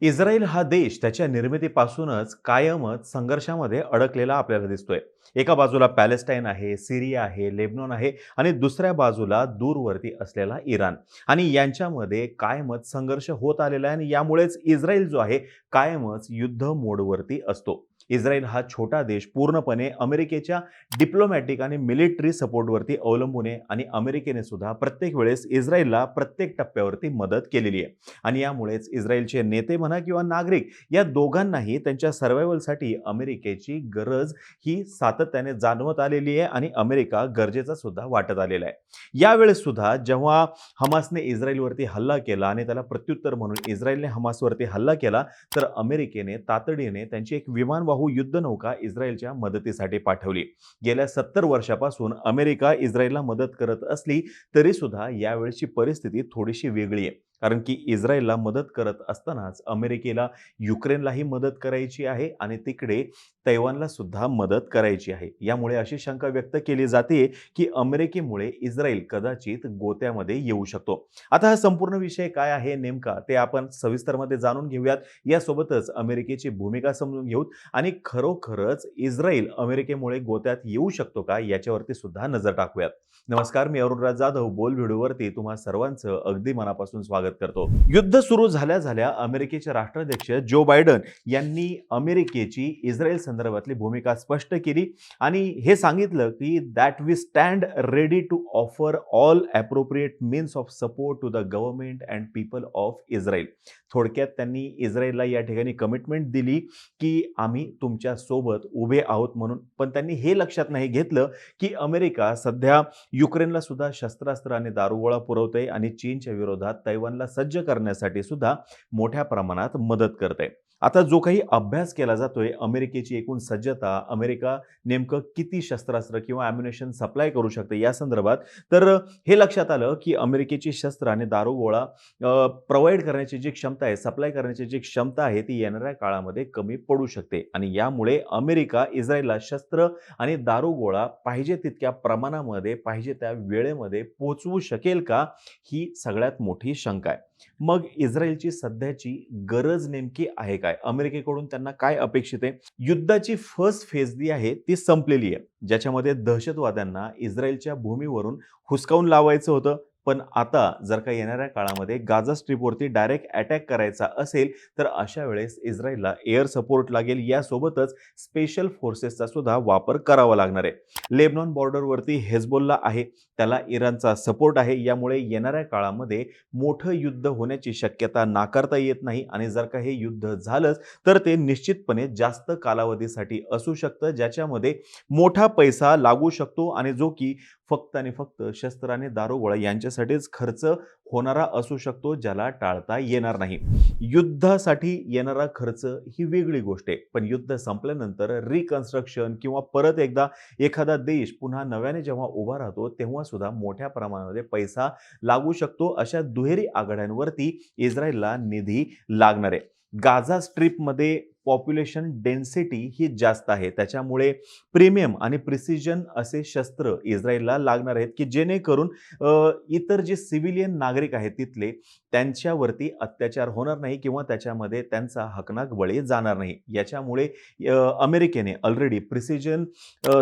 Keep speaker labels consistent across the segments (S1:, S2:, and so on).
S1: Israel हा देश त्याच्या निर्मितीपासूनच कायमच संघर्षामध्ये अडकलेला आपल्याला दिसतोय. एका बाजूला पॅलेस्टाईन आहे, सिरिया आहे, लेबनॉन आहे आणि दुसऱ्या बाजूला दूरवरती असलेला इराण. आणि यांच्यामध्ये कायमच संघर्ष होत आलेला आहे आणि यामुळेच इस्रायल जो आहे कायमच युद्ध मोडवरती असतो. इस्रायल हा छोटा देश पूर्णपणे अमेरिकेच्या डिप्लोमॅटिक आणि मिलिटरी सपोर्टवरती अवलंबून आहे आणि अमेरिकेने सुद्धा प्रत्येक वेळेस इस्रायलला प्रत्येक टप्प्यावरती मदत केलेली आहे. आणि यामुळेच इस्रायलचे नेते म्हणा किंवा नागरिक या दोघांनाही त्यांच्या सर्व्हायव्हलसाठी अमेरिकेची गरज ही सातत्याने जाणवत आलेली आहे आणि अमेरिका गरजेचा सुद्धा वाटत आलेला आहे. यावेळेस सुद्धा जेव्हा हमासने इस्रायलवरती हल्ला केला आणि त्याला प्रत्युत्तर म्हणून इस्रायलने हमासवरती हल्ला केला, तर अमेरिकेने तातडीने त्यांची एक विमानवाहू युद्धनौका इस्रायलच्या मदतीसाठी पाठवली. गेल्या 70 वर्षापासून अमेरिका इस्रायलला मदत करत असली तरी सुद्धा यावेळची परिस्थिती थोडीशी वेगळी आहे. कारण की इस्रायलला मदत करत असतानाच अमेरिकेला युक्रेनलाही मदत करायची आहे आणि तिकडे तैवानला सुद्धा मदत करायची आहे. यामुळे अशी शंका व्यक्त केली जाते की अमेरिकेमुळे इस्रायल कदाचित गोत्यामध्ये येऊ शकतो. आता हा संपूर्ण विषय काय आहे नेमका ते आपण सविस्तरमध्ये जाणून घेऊयात. यासोबतच अमेरिकेची भूमिका समजून घेऊ आणि खरोखरच इस्रायल अमेरिकेमुळे गोत्यात येऊ शकतो का याच्यावरती सुद्धा नजर टाकूयात. नमस्कार, मी अरुणराज जाधव बोल व्हिडिओवरती तुम्हा सर्वांचं अगदी मनापासून स्वागत करतो. युद्ध सुरू झाल्या झाल्या अमेरिकेचे राष्ट्राध्यक्ष जो बायडन यांनी अमेरिकेची इस्रायल संदर्भातली भूमिका स्पष्ट केली आणि हे सांगितलं की that we stand ready to offer all appropriate means of support to the government and people of Israel. थोडक्यात त्यांनी इस्रायलला या ठिकाणी कमिटमेंट दिली की आम्ही तुमच्या सोबत उभे आहोत म्हणून. पण त्यांनी हे लक्षात नाही घेतलं की अमेरिका सध्या युक्रेनला सुद्धा शस्त्रास्त्र आणि दारुगोळा पुरवते आणि चीनच्या विरोधात तैवानला सज्ज करण्यासाठी सुद्धा मोठ्या प्रमाणात मदत करते. आता जो काही अभ्यास केला जातोय अमेरिकेची एकूण सज्जता, अमेरिका नेमकं किती शस्त्रास्त्र किंवा ॲम्युनिशन सप्लाय करू शकते या संदर्भात, तर हे लक्षात आलं की अमेरिकेची शस्त्र आणि दारुगोळा प्रोव्हाइड करण्याची जी क्षमता आहे, सप्लाय करण्याची जी क्षमता आहे ती येणाऱ्या काळामध्ये कमी पडू शकते आणि यामुळे अमेरिका इस्रायलला शस्त्र आणि दारुगोळा पाहिजे तितक्या प्रमाणामध्ये पाहिजे त्या वेळेमध्ये पोहोचवू शकेल का, ही सगळ्यात मोठी शंका आहे. मग इस्रायलची सध्याची गरज नेमकी आहे काय? अमेरिकेकडून त्यांना काय अपेक्षित आहे? युद्धाची फर्स्ट फेज जी आहे ती संपलेली आहे, ज्याच्यामध्ये दहशतवाद्यांना इस्रायलच्या भूमीवरून हुसकावून लावायचं होतं. पण आता जर का येणाऱ्या काळामध्ये गाझा स्ट्रिपवरती डायरेक्ट अटॅक करायचा असेल तर अशा वेळेस इस्रायलला एअर सपोर्ट लागेल. यासोबतच स्पेशल फोर्सेसचा सुद्धा वापर करावा लागणार आहे. लेबनॉन बॉर्डरवरती हेजबोल्ला आहे, त्याला इराणचा सपोर्ट आहे. यामुळे येणाऱ्या काळामध्ये मोठं युद्ध होण्याची शक्यता नाकारता येत नाही आणि जर का हे युद्ध झालंच तर ते निश्चितपणे जास्त कालावधीसाठी असू शकतं, ज्याच्यामध्ये मोठा पैसा लागू शकतो आणि जो की फक्त आणि फक्त शस्त्र आणि दारुगोळा यांच्यासाठीच खर्च होणारा असू शकतो, ज्याला टाळता येणार नाही. युद्धासाठी येणारा खर्च ही वेगळी गोष्ट आहे, पण युद्ध संपल्यानंतर रिकन्स्ट्रक्शन किंवा परत एकदा एखादा देश पुन्हा नव्याने जेव्हा उभा राहतो तेव्हा सुद्धा मोठ्या प्रमाणामध्ये पैसा लागू शकतो. अशा दुहेरी आघाड्यांवरती इस्रायलला निधी लागणार आहे. गाझा स्ट्रिपमध्ये पॉप्युलेशन डेन्सिटी ही जास्त आहे, त्याच्यामुळे प्रीमियम आणि प्रिसिजन असे शस्त्र इस्रायलला लागणार आहेत की जेणेकरून इतर जे सिव्हिलियन नागरिक आहेत तिथले त्यांच्यावरती अत्याचार होणार नाही किंवा त्याच्यामध्ये त्यांचा हकनाक बळी जाणार नाही. याच्यामुळे अमेरिकेने ऑलरेडी प्रिसिजन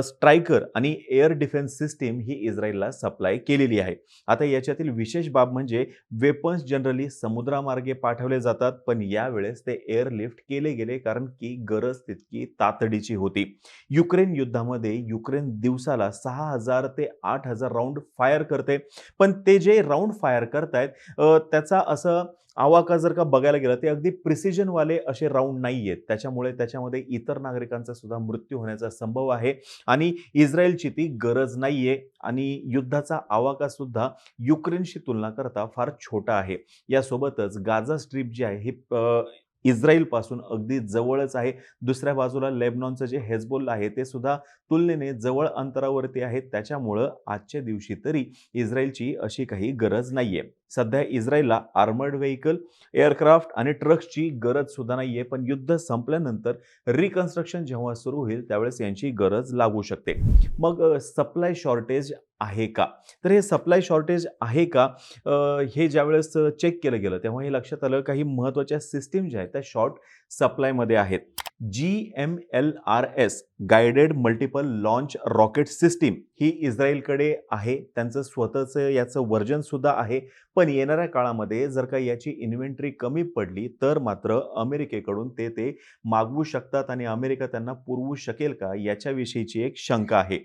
S1: स्ट्रायकर आणि एअर डिफेन्स सिस्टीम ही इस्रायलला सप्लाय केलेली आहे. आता याच्यातील विशेष बाब म्हणजे वेपन्स जनरली समुद्रामार्गे पाठवले जातात, पण यावेळेस ते एअरलिफ्ट केले गेले कारण की गरज तितकी तातडीची होती. युक्रेन युद्धामध्ये युक्रेन दिवसाला 6,000 ते 8,000 राऊंड फायर करते, पण ते जे राऊंड फायर करतायत त्याचा असं आवाका जर का बघायला गेलं ते अगदी प्रिसिजन वाले असे राऊंड नाही आहेत. त्याच्यामुळे त्याच्यामध्ये इतर नागरिकांचा सुद्धा मृत्यू होण्याचा संभव आहे आणि इस्रायलची ती गरज नाहीये आणि युद्धाचा आवाका सुद्धा युक्रेनशी तुलना करता फार छोटा आहे. यासोबतच गाझा स्ट्रीप जी आहे ही इस्रायल पासून अगदी जवळच आहे. दुसऱ्या बाजूला लेबनॉनचं जे हेजबोल्ला आहे ते सुद्धा तुलनेने जवळ अंतरावरती आहे. त्याच्यामुळं आजच्या दिवशी तरी इस्रायलची अशी काही गरज नाहीये. सध्या इस्रायलला आर्मर्ड व्हेइकल, एअरक्राफ्ट आणि ट्रक्सची गरज सुद्धा नाहीये. पण युद्ध संपल्यानंतर रिकन्स्ट्रक्शन जेव्हा सुरू होईल त्यावेळेस यांची गरज लागू शकते. मग सप्लाय शॉर्टेज आहे का? तर हे सप्लाय शॉर्टेज आहे का? हे ज्यावेळेस चेक केलं गेलं तेव्हा हे लक्षात आलं काही महत्त्वाच्या सिस्टम ज्या आहेत त्या शॉर्ट सप्लायमध्ये आहेत. GMLRS guided multiple launch rocket system ही इस्रायलकडे आहे. त्यांचं स्वतःचं याचं व्हर्जन सुद्धा आहे. पण येणाऱ्या काळामध्ये जर का याची इन्व्हेंटरी कमी पडली तर मात्र अमेरिकेकडून ते मागवू शकतात आणि अमेरिका त्यांना पुरवू शकेल का याच्याविषयीची एक शंका आहे.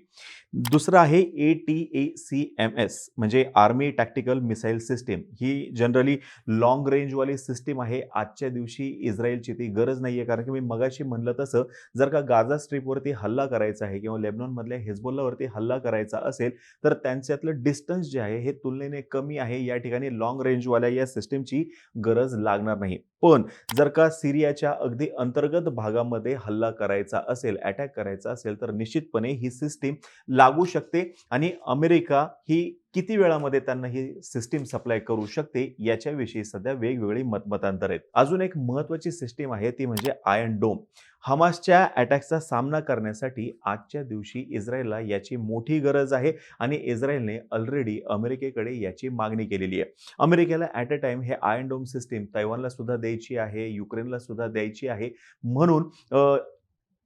S1: दुसरं आहे ATACMS म्हणजे आर्मी टॅक्टिकल मिसाईल सिस्टीम. ही जनरली लाँग रेंजवाली सिस्टीम आहे. आजच्या दिवशी इस्रायलची ती गरज नाहीये कारण की मी मगाशी म्हणलं तसं जर का गाझा स्ट्रिपवरती हल्ला करायचा आहे किंवा लेबनॉनमधल्या हिझबुल्लावरती हल्ला करायचा असेल तर त्यांच्यातलं डिस्टन्स जे आहे हे तुलनेने कमी आहे. या ठिकाणी लाँग रेंजवाल्या या सिस्टीमची गरज लागणार नाही. पण जर का सिरियाच्या अगदी अंतर्गत भागामध्ये हल्ला करायचा असेल, अटॅक करायचा असेल तर निश्चितपणे ही सिस्टीम लागू शकते आणि अमेरिका ही किती वेळामध्ये त्यांना ही सिस्टीम सप्लाय करू शकते याच्याविषयी सध्या वेगवेगळी मतमतांतर आहेत. अजून एक महत्त्वाची सिस्टीम आहे ती म्हणजे आयर्न डोम. हमासच्या अटॅकचा सामना करण्यासाठी आजच्या दिवशी इस्रायलला याची मोठी गरज आहे आणि इस्रायलने ऑलरेडी अमेरिकेकडे याची मागणी केलेली आहे. अमेरिकेला ॲट अ टाइम हे आयर्न डोम सिस्टीम तैवानला सुद्धा द्यायची आहे, युक्रेनला सुद्धा द्यायची आहे. म्हणून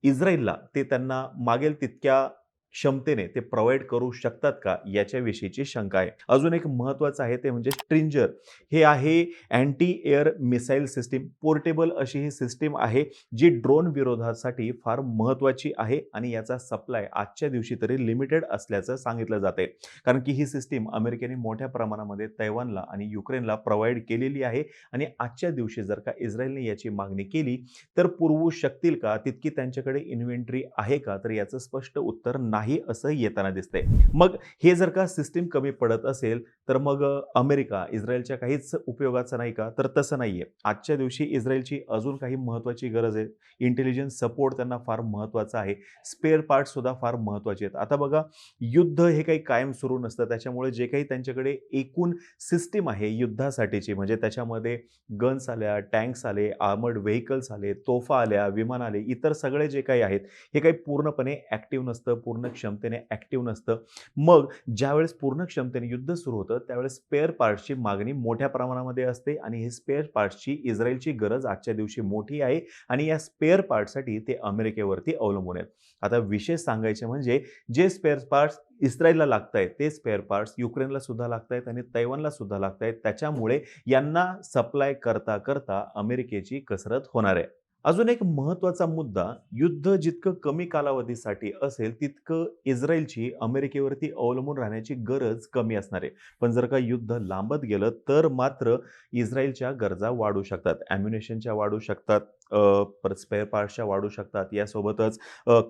S1: इस्रायलला ते त्यांना मागेल तितक्या क्षमतेने ते प्रोव्हाईड करू शकतात का याच्याविषयीची शंका आहे. अजून एक महत्त्वाचं आहे ते म्हणजे स्ट्रिंजर. हे आहे anti air missile system. Portable अशी ही सिस्टीम आहे जी ड्रोन विरोधासाठी फार महत्त्वाची आहे आणि याचा सप्लाय आजच्या दिवशी तरी लिमिटेड असल्याचं सांगितलं जातंय. कारण की ही सिस्टीम अमेरिकेने मोठ्या प्रमाणामध्ये तैवानला आणि युक्रेनला प्रोव्हाईड केलेली आहे आणि आजच्या दिवशी जर का इस्रायलने याची मागणी केली तर पुरवू शकतील का? तितकी त्यांच्याकडे इन्व्हेंटरी आहे का? तर याचं स्पष्ट उत्तर नाही असं येताना दिसतंय. मग हे जर का सिस्टीम कमी पडत असेल तर मग अमेरिका इस्रायलच्या काहीच उपयोगाचा नाही का? तर तसं नाहीये. आजच्या दिवशी इस्रायलची अजून काही महत्त्वाची गरज आहे. इंटेलिजन्स सपोर्ट त्यांना फार महत्त्वाचा आहे. स्पेअर पार्ट्स सुद्धा फार महत्त्वाचे आहेत. आता बघा युद्ध हे काही कायम सुरू नसतं. त्याच्यामुळे जे काही त्यांच्याकडे एकूण सिस्टीम आहे युद्धासाठीची म्हणजे त्याच्यामध्ये गन्स आल्या, टँक्स आले, आर्मर्ड व्हेइकल्स आले, तोफा आल्या, विमान आले, इतर सगळे जे काही आहेत हे काही पूर्णपणे ॲक्टिव्ह नसतं, पूर्ण क्षमतेने ॲक्टिव्ह नसतं. मग ज्यावेळेस पूर्ण क्षमतेने युद्ध सुरू होतं त्यावेळेस स्पेअर पार्ट्सची मागणी मोठ्या प्रमाणामध्ये असते आणि हे स्पेअर पार्ट्सची इस्रायलची गरज आजच्या दिवशी मोठी आहे आणि या स्पेअर पार्टसाठी ते अमेरिकेवरती अवलंबून आहेत. आता विशेष सांगायचे म्हणजे जे स्पेअर पार्ट्स इस्रायलला लागतायत ते स्पेअर पार्ट्स युक्रेनला सुद्धा लागतायत आणि तैवानला सुद्धा लागतायत. त्याच्यामुळे यांना सप्लाय करता करता अमेरिकेची कसरत होणार आहे. अजून एक महत्त्वाचा मुद्दा, युद्ध जितकं कमी कालावधीसाठी असेल तितकं इस्रायलची अमेरिकेवरती अवलंबून राहण्याची गरज कमी असणार आहे. पण जर का युद्ध लांबत गेलं तर मात्र इस्रायलच्या गरजा वाढू शकतात. ॲम्युनिशनच्या वाढू शकतात, परत स्पेअर पार्ट्सच्या वाढू शकतात. यासोबतच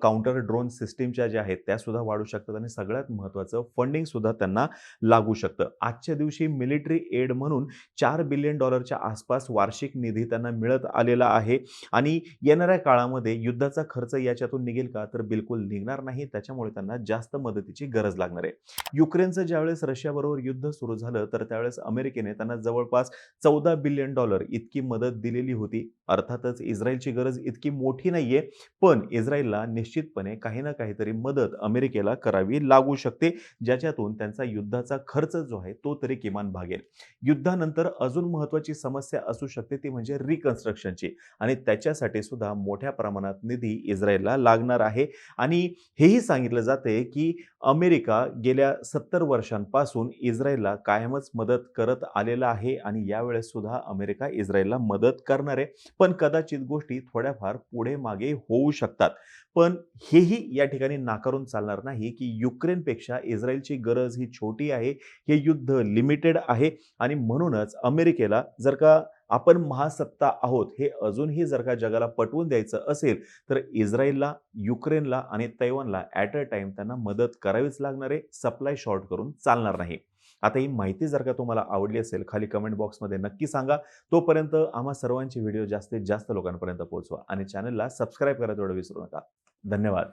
S1: काउंटर ड्रोन सिस्टीमच्या ज्या आहेत त्यासुद्धा वाढू शकतात आणि सगळ्यात महत्त्वाचं फंडिंगसुद्धा त्यांना लागू शकतं. आजच्या दिवशी मिलिटरी एड म्हणून $4 बिलियन आसपास वार्षिक निधी त्यांना मिळत आलेला आहे आणि येणाऱ्या काळामध्ये युद्धाचा खर्च याच्यातून निघेल का? तर बिलकुल निघणार नाही. त्याच्यामुळे त्यांना जास्त मदतीची गरज लागणार आहे. युक्रेनचं ज्यावेळेस रशियाबरोबर युद्ध सुरू झालं तर त्यावेळेस अमेरिकेने त्यांना जवळपास $14 बिलियन इतकी मदत दिलेली होती. अर्थातच इस्रायलची गरज इतकी मोठी नाहीये, पण इस्रायलला निश्चितपणे काही ना काहीतरी मदत अमेरिकेला करावी लागू शकते, ज्याच्यातून त्यांचा युद्धाचा खर्च जो आहे तो तरी किमान भागेल. युद्धानंतर अजून महत्त्वाची समस्या असू शकते ती म्हणजे रिकन्स्ट्रक्शनची आणि त्याच्यासाठी सुद्धा मोठ्या प्रमाणात निधी इस्रायलला लागणार आहे आणि हेही सांगितलं जाते की अमेरिका गेल्या 70 वर्षांपासून इस्रायलला कायमच मदत करत आलेला आहे आणि यावेळेस सुद्धा अमेरिका इस्रायलला मदत करणार आहे. पण कदाचित गोष्टी थोड्याफार पुढे मागे होऊ शकतात. पण हेही या ठिकाणी नाकारून चालणार नाही की युक्रेनपेक्षा इस्रायलची गरज ही छोटी आहे. हे युद्ध लिमिटेड आहे आणि म्हणूनच अमेरिकेला जर का आपण महासत्ता आहोत हे अजूनही जर का जगाला पटवून द्यायचं असेल तर इस्रायलला, युक्रेनला आणि तैवानला ॲट अ टाइम त्यांना मदत करावीच लागणार आहे. सप्लाय शॉर्ट करून चालणार नाही. आता ही माहिती जर का तुम्हाला आवडली असेल खाली कमेंट बॉक्समध्ये नक्की सांगा. तोपर्यंत आम्हा सर्वांची व्हिडिओ जास्तीत जास्त लोकांपर्यंत पोहोचवा आणि चॅनलला सबस्क्राईब करायला तेवढं विसरू नका. धन्यवाद.